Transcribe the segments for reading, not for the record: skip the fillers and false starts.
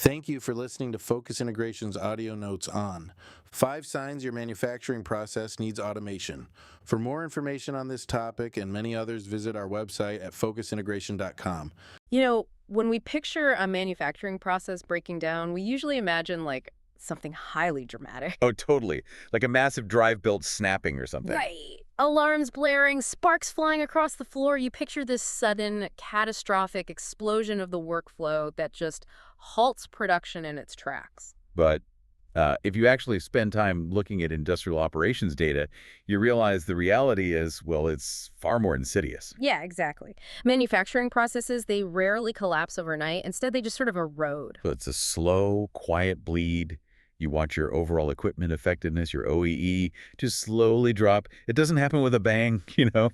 Thank you for listening to Focus Integration's audio notes on 5 signs your manufacturing process needs automation. For more information on this topic and many others, visit our website at focusintegration.com. When we picture a manufacturing process breaking down, we usually imagine like something highly dramatic. Oh, totally. Like a massive drive belt snapping or something. Right. Alarms blaring, sparks flying across the floor. You picture this sudden, catastrophic explosion of the workflow that just halts production in its tracks. But if you actually spend time looking at industrial operations data, you realize the reality is, well, it's far more insidious. Yeah, exactly. Manufacturing processes, they rarely collapse overnight. Instead, they just sort of erode. So it's a slow, quiet bleed. You watch your overall equipment effectiveness, your OEE, just slowly drop. It doesn't happen with a bang,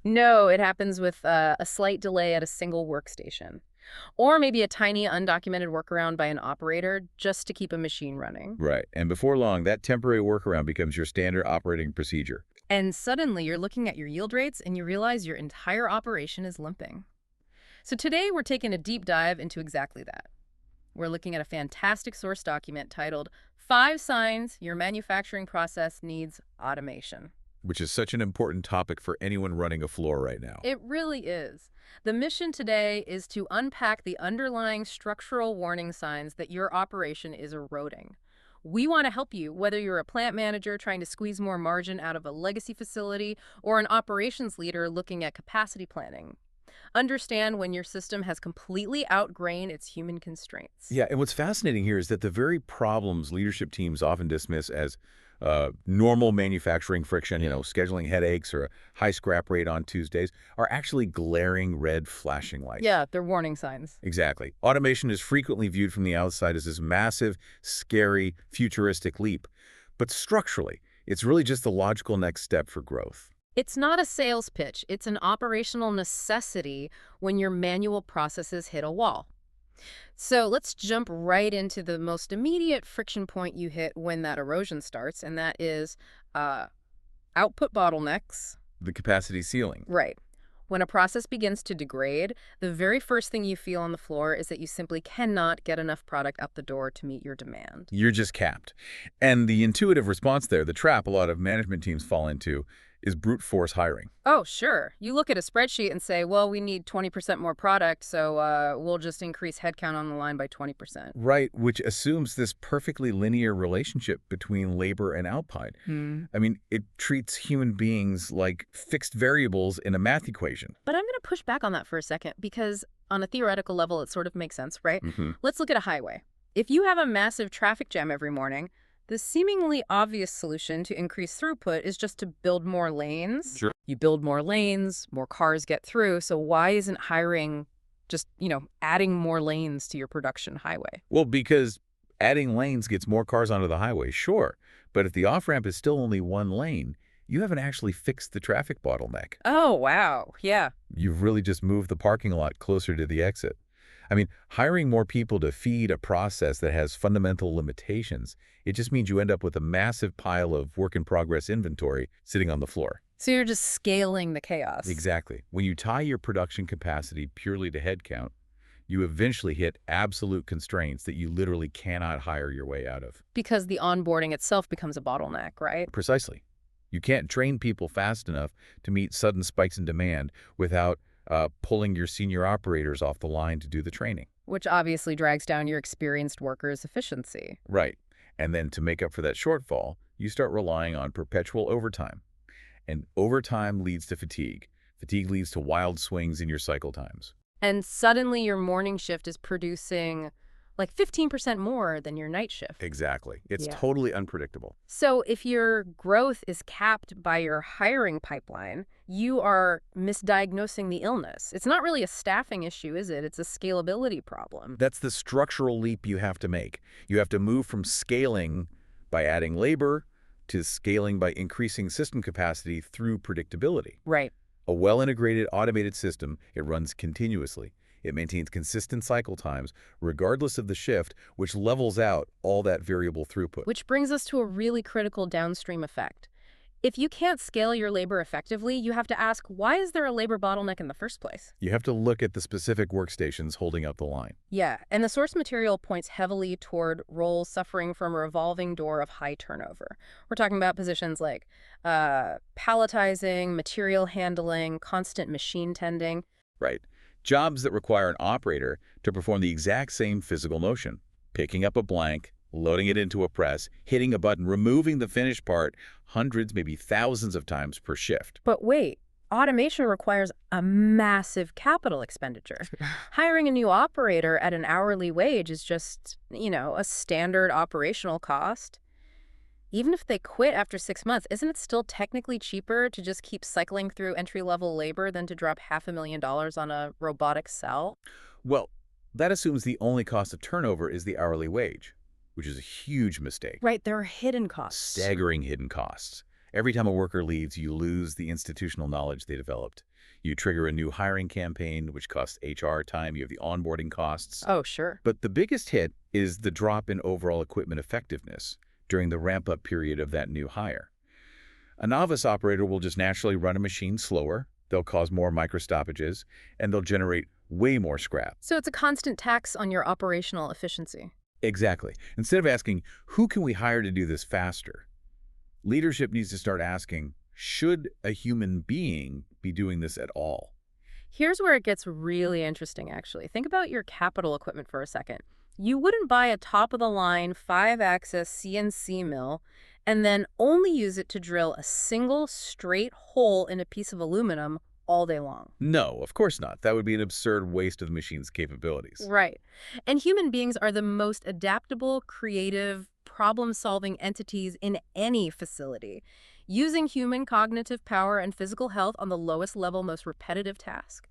No, it happens with a slight delay at a single workstation. Or maybe a tiny undocumented workaround by an operator just to keep a machine running. Right. And before long, that temporary workaround becomes your standard operating procedure. And suddenly you're looking at your yield rates and you realize your entire operation is limping. So today we're taking a deep dive into exactly that. We're looking at a fantastic source document titled 5 Signs Your Manufacturing Process Needs Automation. Which is such an important topic for anyone running a floor right now. It really is. The mission today is to unpack the underlying structural warning signs that your operation is eroding. We want to help you, whether you're a plant manager trying to squeeze more margin out of a legacy facility or an operations leader looking at capacity planning. Understand when your system has completely outgrown its human constraints. Yeah, and what's fascinating here is that the very problems leadership teams often dismiss as normal manufacturing friction, scheduling headaches or a high scrap rate on Tuesdays, are actually glaring red flashing lights. Yeah, they're warning signs. Exactly. Automation is frequently viewed from the outside as this massive, scary, futuristic leap. But structurally, it's really just the logical next step for growth. It's not a sales pitch. It's an operational necessity when your manual processes hit a wall. So let's jump right into the most immediate friction point you hit when that erosion starts, and that is output bottlenecks. The capacity ceiling. Right. When a process begins to degrade, the very first thing you feel on the floor is that you simply cannot get enough product up the door to meet your demand. You're just capped. And the intuitive response there, the trap a lot of management teams fall into, is brute force hiring. Oh, sure. You look at a spreadsheet and say, well, we need 20% more product, so we'll just increase headcount on the line by 20%. Right, which assumes this perfectly linear relationship between labor and output. I mean, it treats human beings like fixed variables in a math equation. But I'm going to push back on that for a second because on a theoretical level, it sort of makes sense, right? Let's look at a highway. If you have a massive traffic jam every morning, the seemingly obvious solution to increase throughput is just to build more lanes. Sure. You build more lanes, more cars get through. So why isn't hiring just, adding more lanes to your production highway? Well, because adding lanes gets more cars onto the highway, sure. But if the off-ramp is still only one lane, you haven't actually fixed the traffic bottleneck. Oh, wow. Yeah. You've really just moved the parking lot closer to the exit. I mean, hiring more people to feed a process that has fundamental limitations, it just means you end up with a massive pile of work-in-progress inventory sitting on the floor. So you're just scaling the chaos. Exactly. When you tie your production capacity purely to headcount, you eventually hit absolute constraints that you literally cannot hire your way out of. Because the onboarding itself becomes a bottleneck, right? Precisely. You can't train people fast enough to meet sudden spikes in demand without pulling your senior operators off the line to do the training. Which obviously drags down your experienced workers' efficiency. Right. And then to make up for that shortfall, you start relying on perpetual overtime. And overtime leads to fatigue. Fatigue leads to wild swings in your cycle times. And suddenly your morning shift is producing like 15% more than your night shift. Exactly. It's Yeah. totally unpredictable. So if your growth is capped by your hiring pipeline, you are misdiagnosing the illness. It's not really a staffing issue, is it? It's a scalability problem. That's the structural leap you have to make. You have to move from scaling by adding labor to scaling by increasing system capacity through predictability. Right. A well-integrated automated system, it runs continuously. It maintains consistent cycle times, regardless of the shift, which levels out all that variable throughput. Which brings us to a really critical downstream effect. If you can't scale your labor effectively, you have to ask, why is there a labor bottleneck in the first place? You have to look at the specific workstations holding up the line. Yeah, and the source material points heavily toward roles suffering from a revolving door of high turnover. We're talking about positions like palletizing, material handling, constant machine tending. Right. Jobs that require an operator to perform the exact same physical motion. Picking up a blank, loading it into a press, hitting a button, removing the finished part hundreds, maybe thousands of times per shift. But wait, automation requires a massive capital expenditure. Hiring a new operator at an hourly wage is just, a standard operational cost. Even if they quit after 6 months, isn't it still technically cheaper to just keep cycling through entry-level labor than to drop $500,000 on a robotic cell? Well, that assumes the only cost of turnover is the hourly wage, which is a huge mistake. Right, there are hidden costs. Staggering hidden costs. Every time a worker leaves, you lose the institutional knowledge they developed. You trigger a new hiring campaign, which costs HR time. You have the onboarding costs. Oh, sure. But the biggest hit is the drop in overall equipment effectiveness during the ramp-up period of that new hire. A novice operator will just naturally run a machine slower, they'll cause more microstoppages, and they'll generate way more scrap. So it's a constant tax on your operational efficiency. Exactly. Instead of asking, who can we hire to do this faster? Leadership needs to start asking, should a human being be doing this at all? Here's where it gets really interesting, actually. Think about your capital equipment for a second. You wouldn't buy a top-of-the-line 5-axis CNC mill and then only use it to drill a single straight hole in a piece of aluminum all day long. No, of course not. That would be an absurd waste of the machine's capabilities. Right. And human beings are the most adaptable, creative, problem-solving entities in any facility, using human cognitive power and physical health on the lowest level, most repetitive task.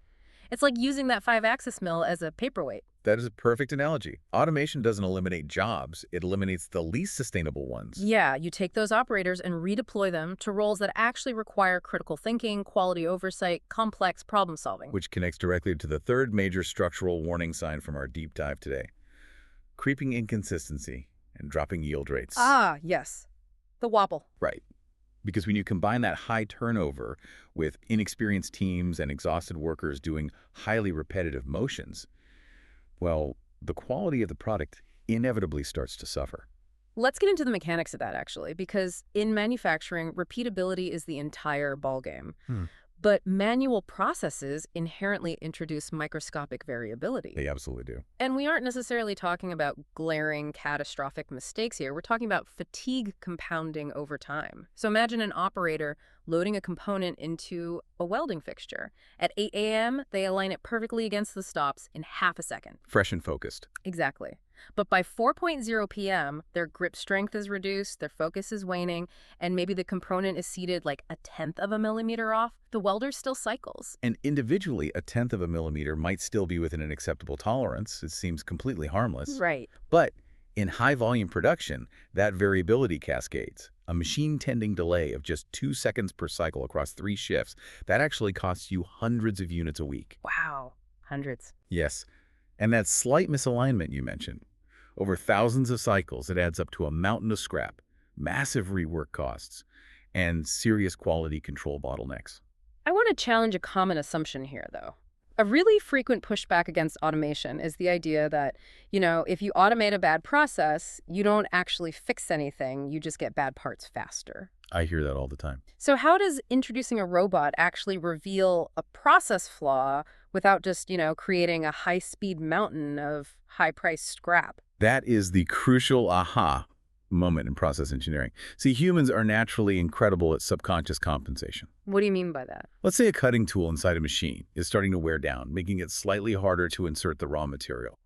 It's like using that 5-axis mill as a paperweight. That is a perfect analogy. Automation doesn't eliminate jobs, it eliminates the least sustainable ones. Yeah, you take those operators and redeploy them to roles that actually require critical thinking, quality oversight, complex problem solving. Which connects directly to the third major structural warning sign from our deep dive today. Creeping inconsistency and dropping yield rates. Ah, yes. The wobble. Right. Because when you combine that high turnover with inexperienced teams and exhausted workers doing highly repetitive motions, well, the quality of the product inevitably starts to suffer. Let's get into the mechanics of that, actually, because in manufacturing, repeatability is the entire ballgame. But manual processes inherently introduce microscopic variability. They absolutely do. And we aren't necessarily talking about glaring, catastrophic mistakes here. We're talking about fatigue compounding over time. So imagine an operator loading a component into a welding fixture. At 8 a.m., they align it perfectly against the stops in half a second. Fresh and focused. Exactly. But by 4:00 p.m., their grip strength is reduced, their focus is waning, and maybe the component is seated like 1/10 of a millimeter off. The welder still cycles. And individually, 1/10 of a millimeter might still be within an acceptable tolerance. It seems completely harmless. Right. But in high-volume production, that variability cascades. A machine-tending delay of just 2 seconds per cycle across 3 shifts, that actually costs you hundreds of units a week. Wow. Hundreds. Yes. And that slight misalignment you mentioned, over thousands of cycles, it adds up to a mountain of scrap, massive rework costs, and serious quality control bottlenecks. I want to challenge a common assumption here, though. A really frequent pushback against automation is the idea that, if you automate a bad process, you don't actually fix anything, you just get bad parts faster. I hear that all the time. So how does introducing a robot actually reveal a process flaw without just, creating a high-speed mountain of high-priced scrap? That is the crucial aha moment in process engineering. See, humans are naturally incredible at subconscious compensation. What do you mean by that? Let's say a cutting tool inside a machine is starting to wear down, making it slightly harder to insert the raw material.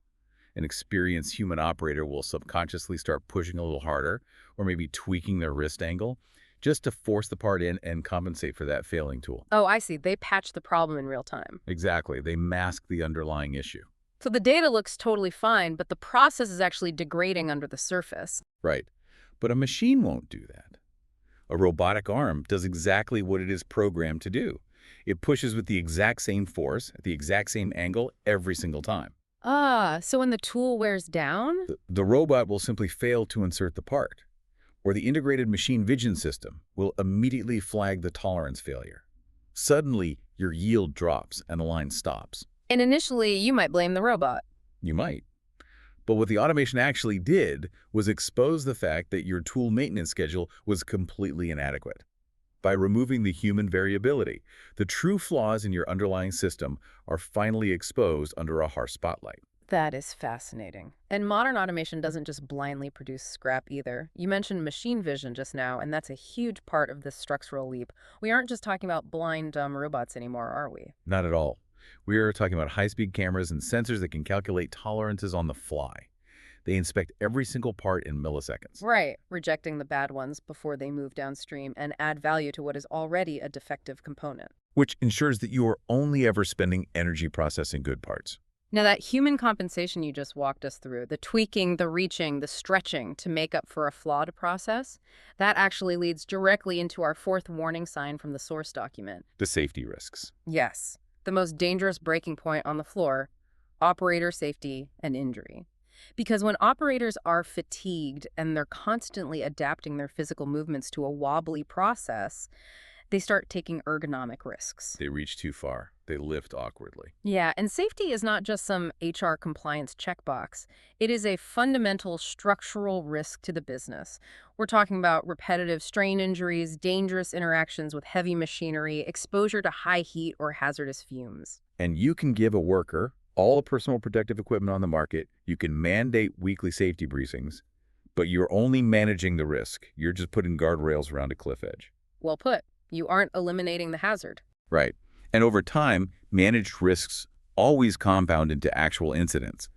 An experienced human operator will subconsciously start pushing a little harder, or maybe tweaking their wrist angle, just to force the part in and compensate for that failing tool. Oh, I see. They patch the problem in real time. Exactly. They mask the underlying issue. So the data looks totally fine, but the process is actually degrading under the surface. Right. But a machine won't do that. A robotic arm does exactly what it is programmed to do. It pushes with the exact same force, at the exact same angle, every single time. Ah, so when the tool wears down? The robot will simply fail to insert the part, Or the integrated machine vision system will immediately flag the tolerance failure. Suddenly, your yield drops and the line stops. And initially, you might blame the robot. You might. But what the automation actually did was expose the fact that your tool maintenance schedule was completely inadequate. By removing the human variability, the true flaws in your underlying system are finally exposed under a harsh spotlight. That is fascinating. And modern automation doesn't just blindly produce scrap either. You mentioned machine vision just now, and that's a huge part of this structural leap. We aren't just talking about blind, dumb robots anymore, are we? Not at all. We are talking about high-speed cameras and sensors that can calculate tolerances on the fly. They inspect every single part in milliseconds. Right, rejecting the bad ones before they move downstream and add value to what is already a defective component. Which ensures that you are only ever spending energy processing good parts. Now, that human compensation you just walked us through, the tweaking, the reaching, the stretching to make up for a flawed process, that actually leads directly into our fourth warning sign from the source document. The safety risks. Yes, the most dangerous breaking point on the floor, operator safety and injury. Because when operators are fatigued and they're constantly adapting their physical movements to a wobbly process, they start taking ergonomic risks. They reach too far. They lift awkwardly. Yeah, and safety is not just some HR compliance checkbox. It is a fundamental structural risk to the business. We're talking about repetitive strain injuries, dangerous interactions with heavy machinery, exposure to high heat or hazardous fumes. And you can give a worker all the personal protective equipment on the market. You can mandate weekly safety briefings, but you're only managing the risk. You're just putting guardrails around a cliff edge. Well put. You aren't eliminating the hazard. Right. And over time, managed risks always compound into actual incidents.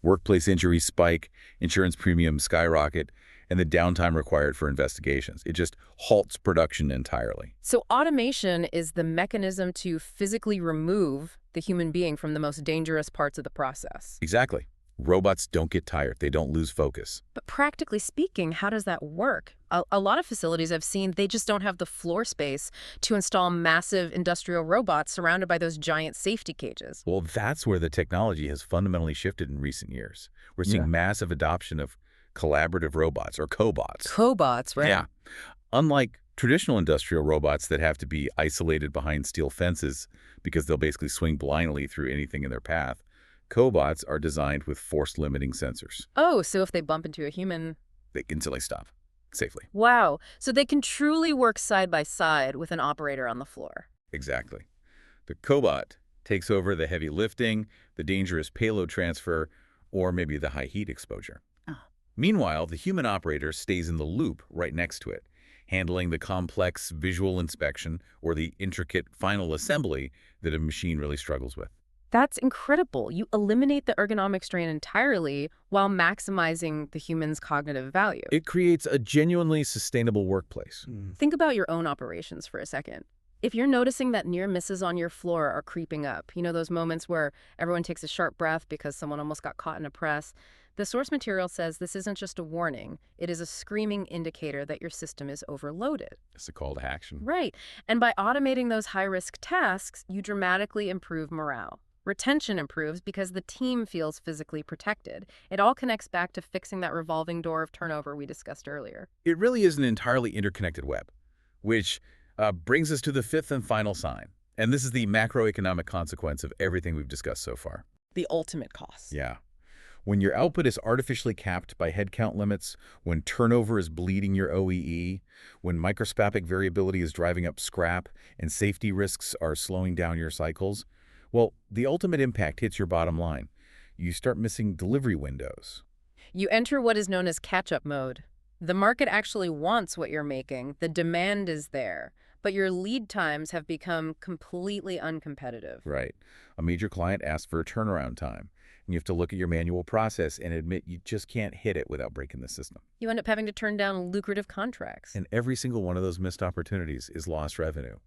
Workplace injuries spike, insurance premiums skyrocket, and the downtime required for investigations. It just halts production entirely. So automation is the mechanism to physically remove the human being from the most dangerous parts of the process. Exactly. Robots don't get tired. They don't lose focus. But practically speaking, how does that work? A lot of facilities I've seen, they just don't have the floor space to install massive industrial robots surrounded by those giant safety cages. Well, that's where the technology has fundamentally shifted in recent years. We're seeing massive adoption of collaborative robots, or cobots. Cobots, right? Yeah. Unlike traditional industrial robots that have to be isolated behind steel fences because they'll basically swing blindly through anything in their path, cobots are designed with force-limiting sensors. Oh, so if they bump into a human... They can instantly stop safely. Wow. So they can truly work side by side with an operator on the floor. Exactly. The cobot takes over the heavy lifting, the dangerous payload transfer, or maybe the high heat exposure. Meanwhile, the human operator stays in the loop right next to it, handling the complex visual inspection or the intricate final assembly that a machine really struggles with. That's incredible. You eliminate the ergonomic strain entirely while maximizing the human's cognitive value. It creates a genuinely sustainable workplace. Think about your own operations for a second. If you're noticing that near misses on your floor are creeping up, you know, those moments where everyone takes a sharp breath because someone almost got caught in a press, the source material says this isn't just a warning. It is a screaming indicator that your system is overloaded. It's a call to action. Right. And by automating those high-risk tasks, you dramatically improve morale. Retention improves because the team feels physically protected. It all connects back to fixing that revolving door of turnover we discussed earlier. It really is an entirely interconnected web, which brings us to the fifth and final sign. And this is the macroeconomic consequence of everything we've discussed so far. The ultimate cost. Yeah. When your output is artificially capped by headcount limits, when turnover is bleeding your OEE, when microscopic variability is driving up scrap and safety risks are slowing down your cycles, well, the ultimate impact hits your bottom line. You start missing delivery windows. You enter what is known as catch-up mode. The market actually wants what you're making. The demand is there. But your lead times have become completely uncompetitive. Right. A major client asks for a turnaround time, and you have to look at your manual process and admit you just can't hit it without breaking the system. You end up having to turn down lucrative contracts. And every single one of those missed opportunities is lost revenue.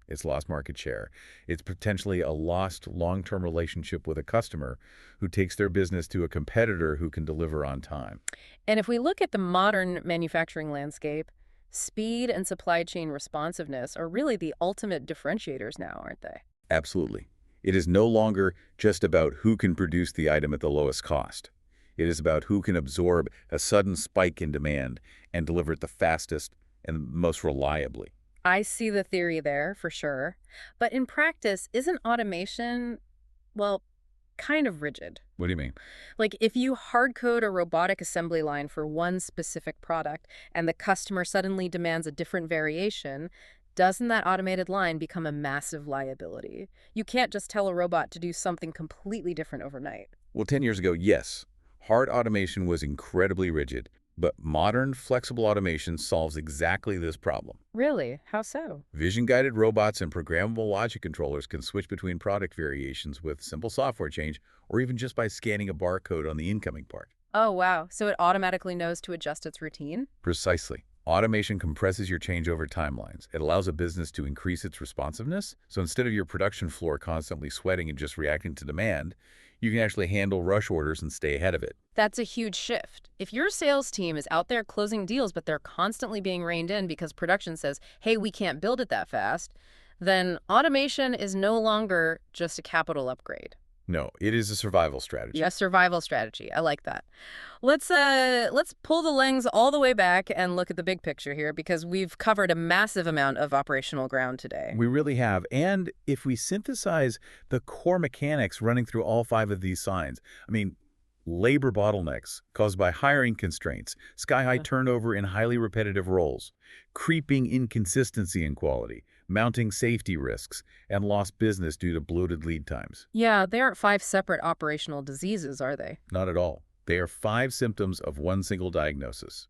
It's lost market share. It's potentially a lost long-term relationship with a customer who takes their business to a competitor who can deliver on time. And if we look at the modern manufacturing landscape, speed and supply chain responsiveness are really the ultimate differentiators now, aren't they? Absolutely. It is no longer just about who can produce the item at the lowest cost. It is about who can absorb a sudden spike in demand and deliver it the fastest and most reliably. I see the theory there, for sure. But in practice, isn't automation, well, kind of rigid? What do you mean? Like if you hard code a robotic assembly line for one specific product and the customer suddenly demands a different variation, doesn't that automated line become a massive liability? You can't just tell a robot to do something completely different overnight. Well, 10 years ago, yes. Hard automation was incredibly rigid, but modern flexible automation solves exactly this problem. Really? How so? Vision-guided robots and programmable logic controllers can switch between product variations with simple software change or even just by scanning a barcode on the incoming part. Oh, wow. So it automatically knows to adjust its routine? Precisely. Automation compresses your changeover timelines. It allows a business to increase its responsiveness. So instead of your production floor constantly sweating and just reacting to demand, you can actually handle rush orders and stay ahead of it. That's a huge shift. If your sales team is out there closing deals, but they're constantly being reined in because production says, hey, we can't build it that fast, then automation is no longer just a capital upgrade. No, it is a survival strategy. A survival strategy. I like that. Let's pull the lens all the way back and look at the big picture here because we've covered a massive amount of operational ground today. We really have. And if we synthesize the core mechanics running through all 5 of these signs, labor bottlenecks caused by hiring constraints, sky-high turnover in highly repetitive roles, creeping inconsistency in quality, mounting safety risks, and lost business due to bloated lead times. Yeah, they aren't 5 separate operational diseases, are they? Not at all. They are 5 symptoms of one single diagnosis.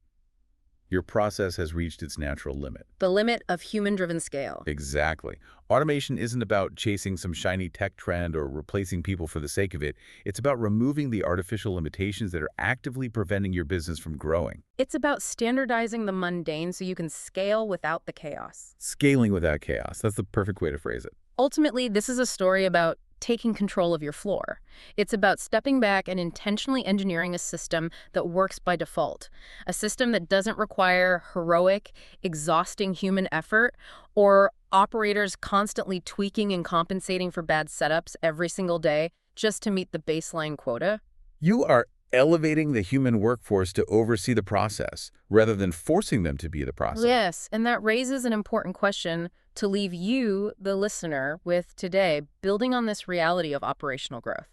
Your process has reached its natural limit. The limit of human-driven scale. Exactly. Automation isn't about chasing some shiny tech trend or replacing people for the sake of it. It's about removing the artificial limitations that are actively preventing your business from growing. It's about standardizing the mundane so you can scale without the chaos. Scaling without chaos. That's the perfect way to phrase it. Ultimately, this is a story about taking control of your floor. It's about stepping back and intentionally engineering a system that works by default, a system that doesn't require heroic, exhausting human effort or operators constantly tweaking and compensating for bad setups every single day just to meet the baseline quota. You are elevating the human workforce to oversee the process rather than forcing them to be the process. Yes, and that raises an important question to leave you, the listener, with today, building on this reality of operational growth.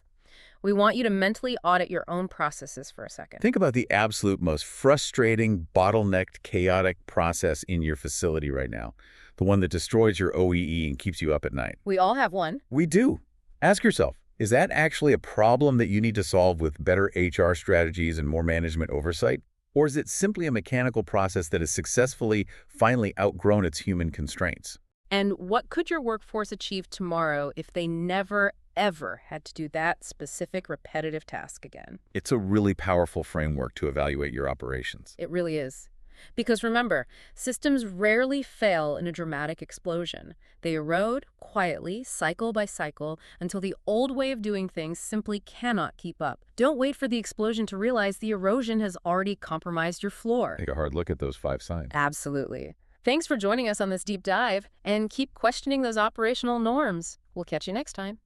We want you to mentally audit your own processes for a second. Think about the absolute most frustrating, bottlenecked, chaotic process in your facility right now. The one that destroys your OEE and keeps you up at night. We all have one. We do. Ask yourself, is that actually a problem that you need to solve with better HR strategies and more management oversight? Or is it simply a mechanical process that has successfully, finally outgrown its human constraints? And what could your workforce achieve tomorrow if they never, ever had to do that specific repetitive task again? It's a really powerful framework to evaluate your operations. It really is. Because remember, systems rarely fail in a dramatic explosion. They erode quietly, cycle by cycle, until the old way of doing things simply cannot keep up. Don't wait for the explosion to realize the erosion has already compromised your floor. Take a hard look at those 5 signs. Absolutely. Thanks for joining us on this deep dive, and keep questioning those operational norms. We'll catch you next time.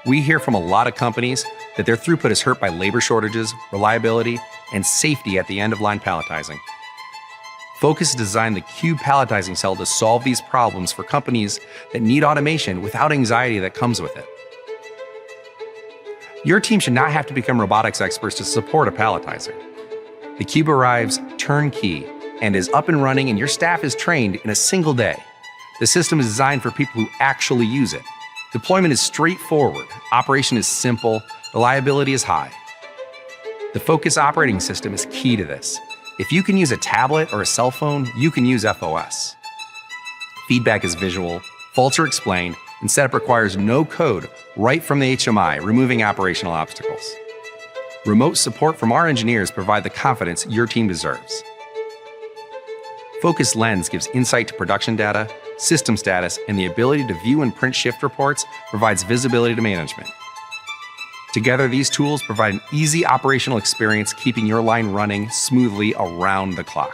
We hear from a lot of companies that their throughput is hurt by labor shortages, reliability, and safety at the end-of-line palletizing. Focus designed the Cube palletizing cell to solve these problems for companies that need automation without anxiety that comes with it. Your team should not have to become robotics experts to support a palletizer. The Cube arrives turnkey and is up and running, and your staff is trained in a single day. The system is designed for people who actually use it. Deployment is straightforward, operation is simple, reliability is high. The Focus operating system is key to this. If you can use a tablet or a cell phone, you can use FOS. Feedback is visual, faults are explained, and setup requires no code right from the HMI, removing operational obstacles. Remote support from our engineers provide the confidence your team deserves. Focus Lens gives insight to production data, system status, and the ability to view and print shift reports provides visibility to management. Together, these tools provide an easy operational experience, keeping your line running smoothly around the clock.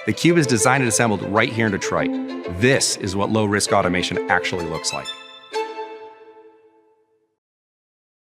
The Cube is designed and assembled right here in Detroit. This is what low-risk automation actually looks like.